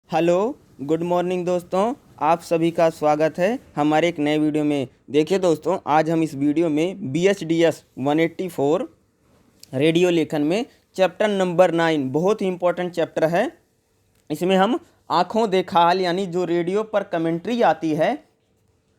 Hello, good morning दोस्तों। आप सभी का स्वागत है हमारे एक नए वीडियो में। देखिए दोस्तों, आज हम इस वीडियो में BHDS 184 रेडियो लेखन में चैप्टर नंबर 9 बहुत ही इंपॉर्टेंट चैप्टर है। इसमें हम आँखों देखा हाल यानी जो रेडियो पर कमेंट्री आती है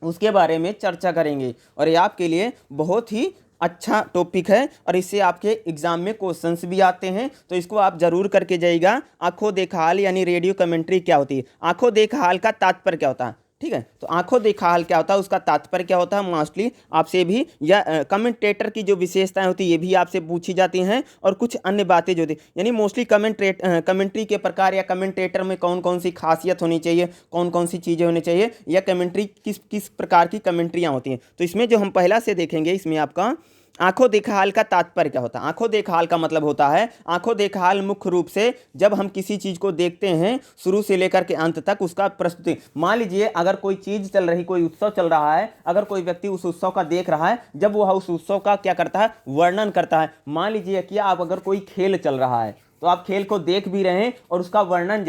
उसके बारे में चर्चा करेंगे। और ये आपके लिए बहुत ही अच्छा टॉपिक है और इससे आपके एग्जाम में क्वेश्चंस भी आते हैं, तो इसको आप जरूर करके जाइएगा। आंखों देखा हाल यानी रेडियो कमेंट्री क्या होती है, आंखों देखा हाल का तात्पर्य क्या होता है। ठीक है, तो आंखों देखा हाल क्या होता है, उसका तात्पर्य क्या होता है, मोस्टली आपसे भी या कमेंटेटर की जो विशेषताएं होती है ये भी आपसे पूछी जाती हैं। और कुछ अन्य बातें जो होती यानी मोस्टली कमेंट्री के प्रकार या कमेंटेटर में कौन कौन सी खासियत होनी चाहिए, कौन कौन सी चीज़ें होनी चाहिए, या कमेंट्री किस किस प्रकार की कमेंट्रियाँ होती हैं। तो इसमें जो हम पहला से देखेंगे, इसमें आपका आंखों देखा हाल का तात्पर्य क्या होता है। आंखों देखा हाल का मतलब होता है, आंखों देखा हाल मुख्य रूप से जब हम किसी चीज को देखते हैं शुरू से लेकर के अंत तक उसका प्रस्तुति। मान लीजिए अगर कोई चीज चल रही, कोई उत्सव चल रहा है, अगर कोई व्यक्ति उस उत्सव का देख रहा है, जब वह उस उत्सव का क्या करता है, वर्णन करता है। मान लीजिए कि आप अगर कोई खेल चल रहा है तो आप खेल को देख भी रहे हैं और उसका वर्णन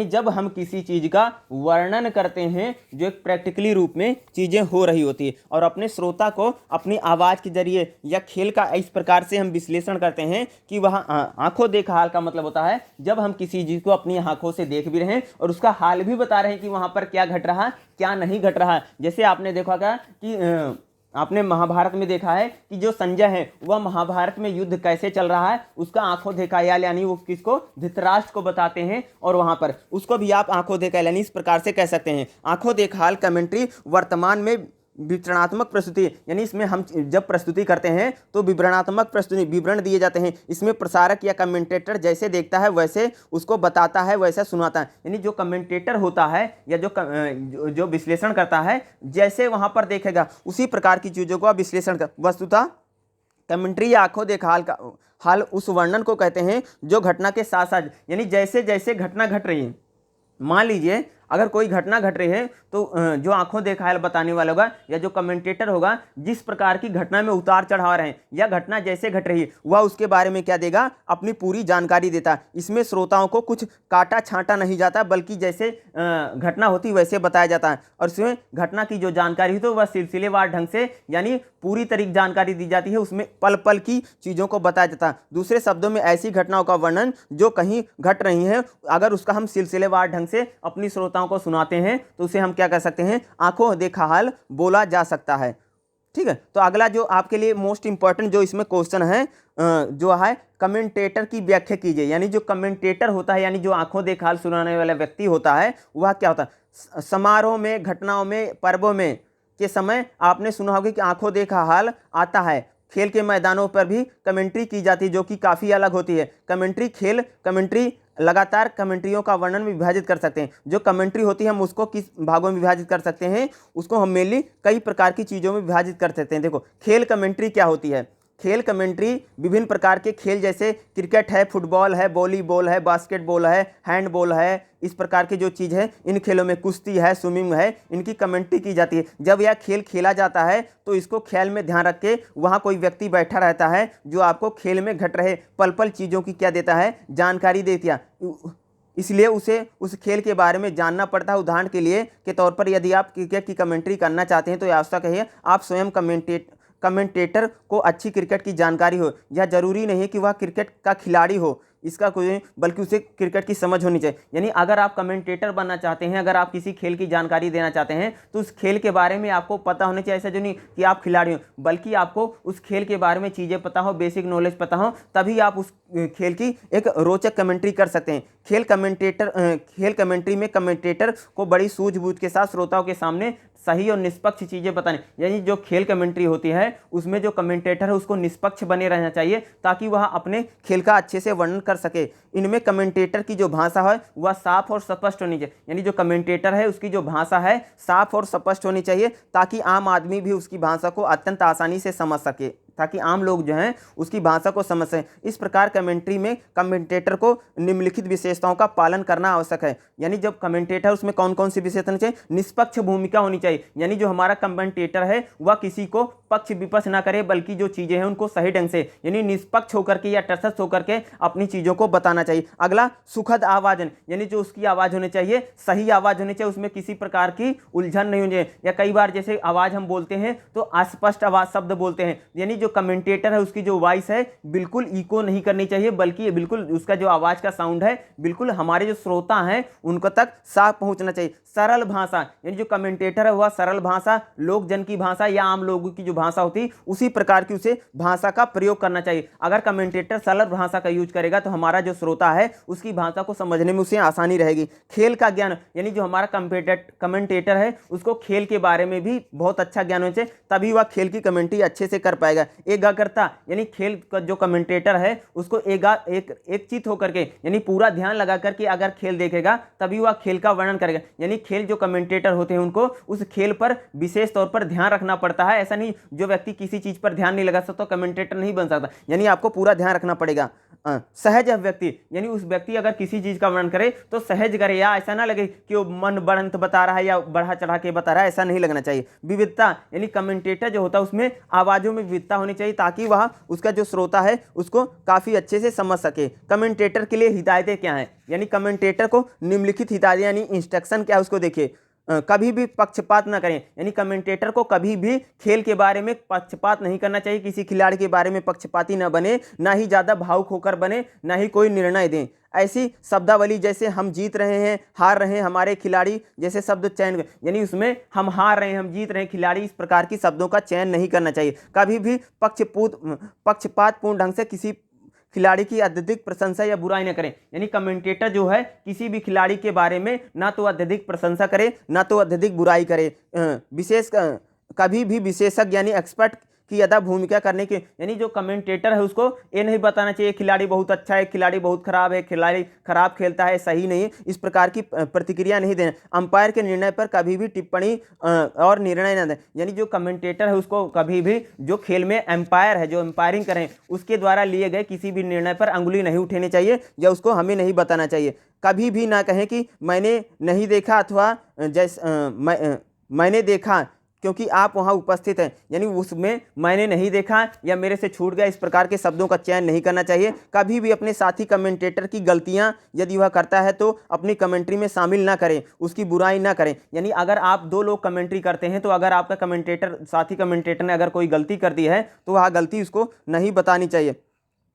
जब हम किसी चीज का वर्णन करते हैं जो एक प्रैक्टिकली रूप में चीजें हो रही होती है, और अपने श्रोता को अपनी आवाज के जरिए या खेल का इस प्रकार से हम विश्लेषण करते हैं कि वह आंखों देखा हाल का मतलब होता है जब हम किसी चीज को अपनी आंखों से देख भी रहे हैं और उसका हाल भी बता रहे हैं कि वहां पर क्या घट रहा है क्या नहीं घट रहा है। जैसे आपने देखा क्या कि आपने महाभारत में देखा है कि जो संजय है वह महाभारत में युद्ध कैसे चल रहा है उसका आंखों देखा हाल यानी वो किसको, धृतराष्ट्र को बताते हैं, और वहां पर उसको भी आप आंखों देखा यानी इस प्रकार से कह सकते हैं। आंखों देखा हाल कमेंट्री वर्तमान में विवरणात्मक प्रस्तुति, यानी इसमें हम जब प्रस्तुति करते हैं तो विवरणात्मक प्रस्तुति विवरण दिए जाते हैं। इसमें प्रसारक या कमेंटेटर जैसे देखता है वैसे उसको बताता है वैसा सुनाता है। यानी जो कमेंटेटर होता है या जो विश्लेषण करता है जैसे वहां पर देखेगा उसी प्रकार की चीजों को विश्लेषण कर। वस्तुतः कमेंट्री या आंखों देखा हाल उस वर्णन को कहते हैं जो घटना के साथ साथ यानी जैसे जैसे घटना घट रही है। मान लीजिए अगर कोई घटना घट रही है तो जो आंखों देखा हाल बताने वाला होगा या जो कमेंटेटर होगा जिस प्रकार की घटना में उतार चढ़ाव रहे हैं या घटना जैसे घट रही है वह उसके बारे में क्या देगा, अपनी पूरी जानकारी देता है। इसमें श्रोताओं को कुछ काटा छांटा नहीं जाता बल्कि जैसे घटना होती वैसे बताया जाता है। और इसमें घटना की जो जानकारी तो वह सिलसिलेवार ढंग से यानी पूरी तरीके जानकारी दी जाती है, उसमें पल पल की चीज़ों को बताया जाता है। दूसरे शब्दों में ऐसी घटनाओं का वर्णन जो कहीं घट रही हैं अगर उसका हम सिलसिलेवार ढंग से अपनी श्रोताओं को सुनाते हैं तो उसे हम क्या कर सकते हैं, आंखों देखा हाल बोला जा सकता है। ठीक है, तो अगला जो आपके लिए मोस्ट इंपॉर्टेंट जो इसमें क्वेश्चन है जो है कमेंटेटर की व्याख्या कीजिए। यानी जो कमेंटेटर होता है यानी जो आंखों देखा हाल सुनाने वाला व्यक्ति होता है वह क्या होता है, समारोह में, घटनाओं में, पर्वों में के समय आपने सुना होगा कि आंखों देखा हाल आता है। खेल के मैदानों पर भी कमेंट्री की जाती है जो कि काफ़ी अलग होती है। कमेंट्री लगातार कमेंट्रियों का वर्णन में विभाजित कर सकते हैं। जो कमेंट्री होती है हम उसको किस भागों में विभाजित कर सकते हैं, उसको हम मेनली कई प्रकार की चीज़ों में विभाजित कर सकते हैं। देखो, खेल कमेंट्री क्या होती है। खेल कमेंट्री विभिन्न प्रकार के खेल जैसे क्रिकेट है, फुटबॉल है, वॉलीबॉल है, बास्केटबॉल है, हैंडबॉल है, इस प्रकार की जो चीज़ है, इन खेलों में कुश्ती है, स्विमिंग है, इनकी कमेंट्री की जाती है। जब यह खेल खेला जाता है तो इसको ख्याल में ध्यान रख के वहाँ कोई व्यक्ति बैठा रहता है जो आपको खेल में घट रहे पल पल चीज़ों की क्या देता है, जानकारी देती है। इसलिए उसे उस खेल के बारे में जानना पड़ता है। उदाहरण के लिए के तौर पर यदि आप क्रिकेट की कमेंट्री करना चाहते हैं तो आवश्यक है आप स्वयं कमेंटेटर को अच्छी क्रिकेट की जानकारी हो। यह जरूरी नहीं है कि वह क्रिकेट का खिलाड़ी हो, इसका कोई, बल्कि उसे क्रिकेट की समझ होनी चाहिए। यानी अगर आप कमेंटेटर बनना चाहते हैं, अगर आप किसी खेल की जानकारी देना चाहते हैं तो उस खेल के बारे में आपको पता होना चाहिए। ऐसा जो नहीं कि आप खिलाड़ी हो, बल्कि आपको उस खेल के बारे में चीज़ें पता हो, बेसिक नॉलेज पता हो, तभी आप उस खेल की एक रोचक कमेंट्री कर सकते हैं। खेल कमेंट्री में कमेंटेटर को बड़ी सूझबूझ के साथ श्रोताओं के सामने सही और निष्पक्ष चीज़ें बताने, यानी जो खेल कमेंट्री होती है उसमें जो कमेंटेटर है उसको निष्पक्ष बने रहना चाहिए ताकि वह अपने खेल का अच्छे से वर्णन कर सके। इनमें कमेंटेटर की जो भाषा है वह साफ और स्पष्ट होनी चाहिए। यानी जो कमेंटेटर है उसकी जो भाषा है साफ और स्पष्ट होनी चाहिए ताकि आम आदमी भी उसकी भाषा को अत्यंत आसानी से समझ सके। ताकि आम लोग जो हैं उसकी भाषा को समझ सकें। इस प्रकार कमेंट्री में कमेंटेटर को निम्नलिखित विशेषताओं का पालन करना आवश्यक है। यानी जब कमेंटेटर, उसमें कौन कौन सी विशेषता चाहिए? निष्पक्ष भूमिका होनी चाहिए, यानी जो हमारा कमेंटेटर है वह किसी को पक्ष विपक्ष ना करे, बल्कि जो चीजें हैं उनको सही ढंग से, यानी निष्पक्ष होकर के या तटस्थ होकर के अपनी चीजों को बताना चाहिए। अगला, सुखद आवाज, यानी जो उसकी आवाज होनी चाहिए सही आवाज होनी चाहिए, उसमें किसी प्रकार की उलझन नहीं होनी चाहिए। या कई बार जैसे आवाज हम बोलते हैं तो अस्पष्ट आवाज शब्द बोलते हैं, यानी जो कमेंटेटर है उसकी जो वॉइस है बिल्कुल इको नहीं करनी चाहिए, बल्कि बिल्कुल उसका जो आवाज का साउंड है बिल्कुल हमारे जो श्रोता हैं उनको तक साफ पहुंचना चाहिए। सरल भाषा, यानी जो कमेंटेटर है वह सरल भाषा, लोक जन की भाषा या आम लोगों की जो भाषा होती है उसी प्रकार की उसे भाषा का प्रयोग करना चाहिए। अगर कमेंटेटर सरल भाषा का यूज करेगा तो हमारा जो श्रोता है उसकी भाषा को समझने में उसे आसानी रहेगी। खेल का ज्ञान, यानी जो हमारा कमेंटेटर है उसको खेल के बारे में भी बहुत अच्छा ज्ञान होना चाहिए, तभी वह खेल की कमेंट्री अच्छे से कर पाएगा। एकाग्रता, यानी खेल का जो कमेंटेटर है उसको एक चित होकर के, यानी पूरा ध्यान लगा करके अगर खेल देखेगा तभी वह खेल का वर्णन करेगा। यानी खेल जो कमेंटेटर होते हैं उनको उस खेल पर विशेष तौर पर ध्यान रखना पड़ता है। ऐसा नहीं जो व्यक्ति किसी चीज पर ध्यान नहीं लगा सकता तो कमेंटेटर नहीं बन सकता, यानी आपको पूरा ध्यान रखना पड़ेगा। सहज व्यक्ति, यानी उस व्यक्ति अगर किसी चीज का वर्णन करे तो सहज करे, या ऐसा ना लगे कि वो मन बढ़ंत बता रहा है या बढ़ा चढ़ा के बता रहा है, ऐसा नहीं लगना चाहिए। विविधता, यानी कमेंटेटर जो होता है उसमें आवाजों में विविधता होनी चाहिए ताकि वह उसका जो श्रोता है उसको काफी अच्छे से समझ सके। कमेंटेटर के लिए हिदायतें क्या हैं? यानी कमेंटेटर को निम्नलिखित हिदायतें यानी इंस्ट्रक्शन क्या है उसको देखिए। कभी भी पक्षपात ना करें, यानी कमेंटेटर को कभी भी खेल के बारे में पक्षपात नहीं करना चाहिए, किसी खिलाड़ी के बारे में पक्षपाती ना बने, ना ही ज़्यादा भावुक होकर बने, ना ही कोई निर्णय दें। ऐसी शब्दावली जैसे हम जीत रहे हैं, हार रहे हैं, हमारे खिलाड़ी जैसे शब्द चयन, यानी उसमें हम हार रहे हैं, हम जीत रहे हैं खिलाड़ी, इस प्रकार की शब्दों का चयन नहीं करना चाहिए। कभी भी पक्षपातपूर्ण ढंग से किसी खिलाड़ी की अत्यधिक प्रशंसा या बुराई न करें, यानी कमेंटेटर जो है किसी भी खिलाड़ी के बारे में ना तो अत्यधिक प्रशंसा करे ना तो अत्यधिक बुराई करे। कभी भी विशेषज्ञ यानी एक्सपर्ट की अदा भूमिका करने के, यानी जो कमेंटेटर है उसको ये नहीं बताना चाहिए खिलाड़ी बहुत अच्छा है, खिलाड़ी बहुत खराब है, खिलाड़ी खराब खेलता है, सही नहीं है, इस प्रकार की प्रतिक्रिया नहीं देना। अंपायर के निर्णय पर कभी भी टिप्पणी और निर्णय न दें, यानी जो कमेंटेटर है उसको कभी भी जो खेल में एम्पायर है, जो एम्पायरिंग करें, उसके द्वारा लिए गए किसी भी निर्णय पर अंगुली नहीं उठानी चाहिए या उसको हमें नहीं बताना चाहिए। कभी भी ना कहें कि मैंने नहीं देखा अथवा मैंने देखा क्योंकि आप वहां उपस्थित हैं, यानी उसमें मैंने नहीं देखा या मेरे से छूट गया, इस प्रकार के शब्दों का चयन नहीं करना चाहिए। कभी भी अपने साथी कमेंटेटर की गलतियां यदि वह करता है तो अपनी कमेंट्री में शामिल ना करें, उसकी बुराई ना करें। यानी अगर आप दो लोग कमेंट्री करते हैं तो अगर आपका कमेंटेटर, साथी कमेंटेटर ने अगर कोई गलती कर दी है तो वह गलती उसको नहीं बतानी चाहिए।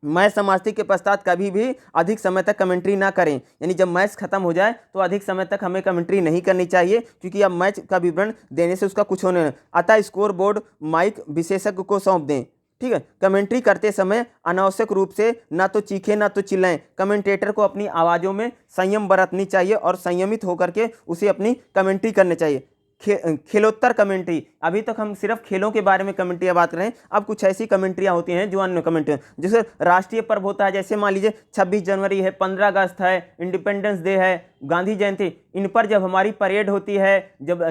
मैच समाप्ति के पश्चात कभी भी अधिक समय तक कमेंट्री ना करें, यानी जब मैच खत्म हो जाए तो अधिक समय तक हमें कमेंट्री नहीं करनी चाहिए, क्योंकि अब मैच का विवरण देने से उसका कुछ होने नहीं। अतः स्कोर बोर्ड माइक विशेषज्ञ को सौंप दें। ठीक है, कमेंट्री करते समय अनावश्यक रूप से ना तो चीखें ना तो चिल्लाएं। कमेंटेटर को अपनी आवाज़ों में संयम बरतनी चाहिए और संयमित होकर के उसे अपनी कमेंट्री करनी चाहिए। खेलोत्तर कमेंट्री, अभी तक हम सिर्फ खेलों के बारे में कमेंट्रियाँ बात करें, अब कुछ ऐसी कमेंट्रियाँ होती हैं जो अन्य कमेंट्री, जैसे राष्ट्रीय पर्व होता है, जैसे मान लीजिए 26 जनवरी है, 15 अगस्त है, इंडिपेंडेंस डे है, गांधी जयंती, इन पर जब हमारी परेड होती है, जब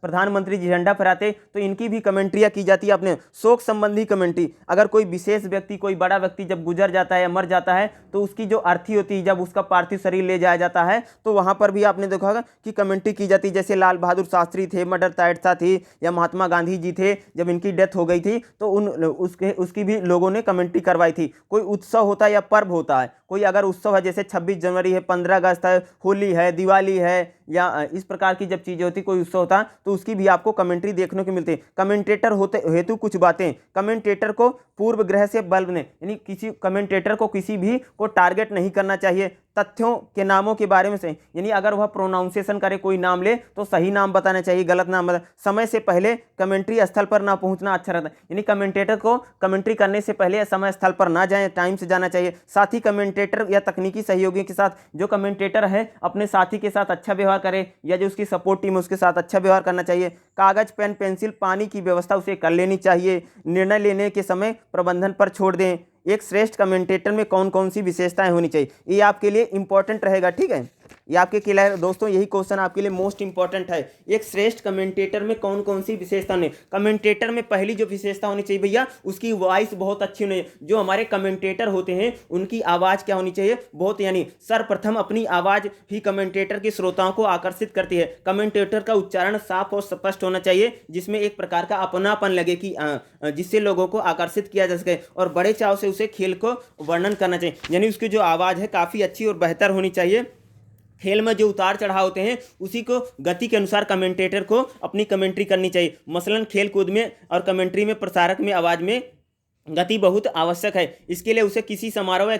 प्रधानमंत्री जी झंडा फहराते तो इनकी भी कमेंट्रियाँ की जाती है। अपने शोक संबंधी कमेंट्री, अगर कोई विशेष व्यक्ति, कोई बड़ा व्यक्ति जब गुजर जाता है या मर जाता है तो उसकी जो अर्थी होती है, जब उसका पार्थिव शरीर ले जाया जाता है तो वहाँ पर भी आपने देखा होगा कि कमेंट्री की जाती है। जैसे लाल बहादुर शास्त्री थे, मदर तेरेसा थी, या महात्मा गांधी जी थे, जब इनकी डेथ हो गई थी तो उसकी भी लोगों ने कमेंट्री करवाई थी। कोई उत्सव होता है या पर्व होता है, कोई अगर उत्सव है जैसे 26 जनवरी है, 15 अगस्त है, होली है, दिवाली है, या इस प्रकार की जब चीज़ें होती, कोई उत्सव होता तो उसकी भी आपको कमेंट्री देखने को मिलती है। कमेंटेटर होते हेतु कुछ बातें, कमेंटेटर को पूर्व ग्रह से बल्ब ने, यानी किसी कमेंटेटर को किसी भी को टारगेट नहीं करना चाहिए। तथ्यों के नामों के बारे में से, यानी अगर वह प्रोनाउंसिएशन करे, कोई नाम ले तो सही नाम बताना चाहिए, गलत नाम बता। समय से पहले कमेंट्री स्थल पर ना पहुंचना अच्छा रहता है, यानी कमेंटेटर को कमेंट्री करने से पहले समय स्थल पर ना जाएं, टाइम से जाना चाहिए। साथी कमेंटेटर या तकनीकी सहयोगी के साथ, जो कमेंटेटर है अपने साथी के साथ अच्छा व्यवहार करे या जो उसकी सपोर्ट टीम है उसके साथ अच्छा व्यवहार करना चाहिए। कागज, पेन, पेंसिल, पानी की व्यवस्था उसे कर लेनी चाहिए। निर्णय लेने के समय प्रबंधन पर छोड़ दें। एक श्रेष्ठ कमेंटेटर में कौन कौन सी विशेषताएं होनी चाहिए, ये आपके लिए इंपॉर्टेंट रहेगा। ठीक है, ये आपके क्लियर दोस्तों, यही क्वेश्चन आपके लिए मोस्ट इंपॉर्टेंट है। एक श्रेष्ठ कमेंटेटर में कौन कौन सी विशेषता होनी? कमेंटेटर में पहली जो विशेषता होनी चाहिए भैया, उसकी वॉइस बहुत अच्छी होनी चाहिए। जो हमारे कमेंटेटर होते हैं उनकी आवाज़ क्या होनी चाहिए? बहुत, यानी सर्वप्रथम अपनी आवाज़ ही कमेंटेटर के श्रोताओं को आकर्षित करती है। कमेंटेटर का उच्चारण साफ और स्पष्ट होना चाहिए, जिसमें एक प्रकार का अपनापन लगे कि जिससे लोगों को आकर्षित किया जा सके, और बड़े चाव से उसे खेल को वर्णन करना चाहिए। यानी उसकी जो आवाज़ है काफ़ी अच्छी और बेहतर होनी चाहिए। खेल में जो उतार चढ़ाव होते हैं उसी को गति के अनुसार कमेंटेटर को अपनी कमेंट्री करनी चाहिए। मसलन खेल कूद में और कमेंट्री में प्रसारक में आवाज़ में गति बहुत आवश्यक है। इसके लिए उसे किसी समारोह या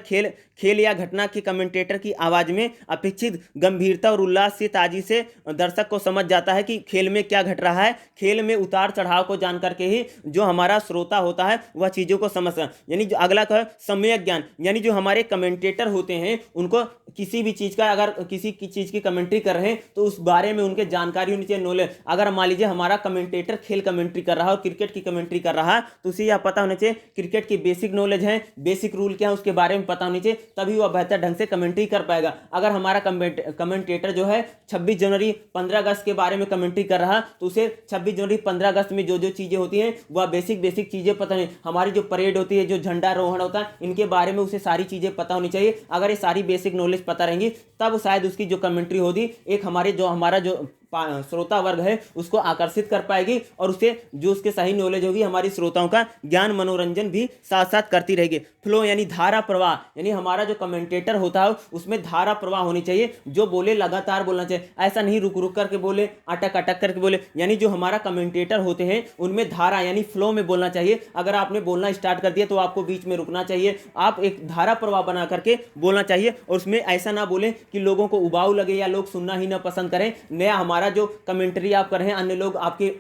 खेल या घटना के कमेंटेटर की आवाज़ में अपेक्षित गंभीरता और उल्लास से ताजी से दर्शक को समझ जाता है कि खेल में क्या घट रहा है। खेल में उतार चढ़ाव को जान करके ही जो हमारा श्रोता होता है वह चीज़ों को समझता। यानी जो अगला का सम्यक ज्ञान, यानी जो हमारे कमेंटेटर होते हैं उनको किसी भी चीज़ का, अगर किसी की चीज़ की कमेंट्री कर रहे हैं तो उस बारे में उनके जानकारी होनी चाहिए, नॉलेज। अगर मान लीजिए हमारा कमेंटेटर खेल कमेंट्री कर रहा है और क्रिकेट की कमेंट्री कर रहा है तो उसे यह पता होना चाहिए क्रिकेट की बेसिक नॉलेज है, बेसिक रूल क्या है उसके बारे में पता होनी चाहिए, तभी वह बेहतर ढंग से कमेंट्री कर पाएगा। अगर हमारा कमेंटेटर जो है 26 जनवरी 15 अगस्त के बारे में कमेंट्री कर रहा तो उसे 26 जनवरी 15 अगस्त में जो जो चीज़ें होती हैं वह बेसिक चीज़ें पता नहीं। हमारी जो परेड होती है, जो झंडारोहण होता है, इनके बारे में उसे सारी चीज़ें पता होनी चाहिए। अगर ये सारी बेसिक नॉलेज पता रहेंगी तब शायद उसकी जो कमेंट्री होगी एक हमारा जो श्रोता वर्ग है उसको आकर्षित कर पाएगी, और उसे जो उसके सही नॉलेज होगी हमारी श्रोताओं का ज्ञान मनोरंजन भी साथ साथ करती रहेगी। फ्लो यानी धारा प्रवाह, यानी हमारा जो कमेंटेटर होता है उसमें धारा प्रवाह होनी चाहिए। जो बोले लगातार बोलना चाहिए, ऐसा नहीं रुक रुक करके बोले, अटक अटक करके बोले। यानी जो हमारा कमेंटेटर होते हैं उनमें धारा यानी फ्लो में बोलना चाहिए। अगर आपने बोलना स्टार्ट कर दिया तो आपको बीच में रुकना चाहिए, आप एक धारा प्रवाह बना करके बोलना चाहिए। और उसमें ऐसा ना बोले कि लोगों को उबाऊ लगे या लोग सुनना ही ना पसंद करें। नया हमारा जो कमेंट्री आप कर रहे हैं, अन्य लोग आपके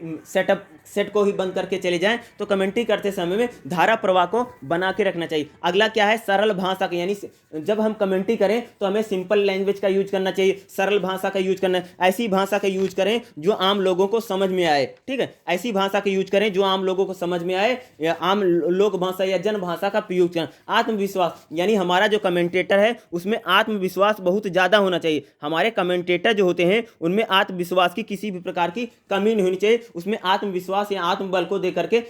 सेट को ही बंद करके चले जाएं, तो कमेंट्री करते समय में धारा प्रवाह को बना के रखना चाहिए। अगला क्या है? सरल भाषा का, यानी जब हम कमेंट्री करें तो हमें सिंपल लैंग्वेज का यूज करना चाहिए, सरल भाषा का यूज करना है। ऐसी भाषा का यूज करें जो आम लोगों को समझ में आए, ठीक है, ऐसी भाषा का यूज करें जो आम लोगों को समझ में आए, या आम लोक भाषा या जन भाषा का प्रयोग करें। आत्मविश्वास, यानी हमारा जो कमेंटेटर है उसमें आत्मविश्वास बहुत ज़्यादा होना चाहिए। हमारे कमेंटेटर जो होते हैं उनमें आत्मविश्वास की किसी भी प्रकार की कमी नहीं होनी चाहिए, उसमें आत्मविश्वास या आत्मबल को देकर के